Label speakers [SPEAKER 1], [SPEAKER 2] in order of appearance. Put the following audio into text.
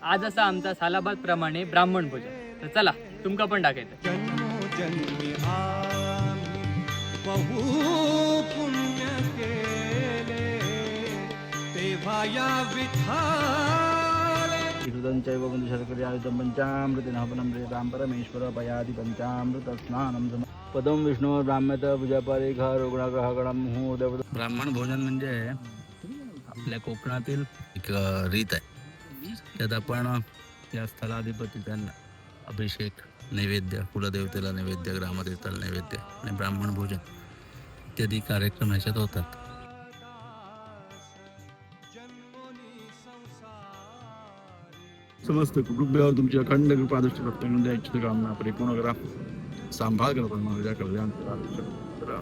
[SPEAKER 1] आज असा आमचा सालाबाद प्रमाणे ब्राह्मण भोजन. तर चला तुमका पण दाखयचं.
[SPEAKER 2] जन्मोजन्मी आम्ही बहु पुण्य केले, तेव्हा या विठाले
[SPEAKER 3] ईश्वरंचैव बंधुशर्करी आयुधं पंचामृतेन हवनं परमेश्वर पयादि पंचामृत स्नानं पदम विष्णू ब्राह्मत पूजापरिघ रुग्णग्रहगणम मुहूर्त. ब्राह्मण भोजन म्हणजे आपल्या कोकणातील एक रीत आहे. त्यात आपण या स्थलाधिपती त्यांना अभिषेक, नैवेद्य, कुलदेवतेला नैवेद्य, ग्रामदेवतेला नैवेद्य आणि ब्राह्मण भोजन इत्यादी कार्यक्रम ह्याच्यात होतात. समस्त कुटुंबावर तुमची अखंड कृपा दृष्टी प्राप्त करून द्यायची कामना परिपूर्ण करा. सांभाळ करा, माझ्या कल्याण करा.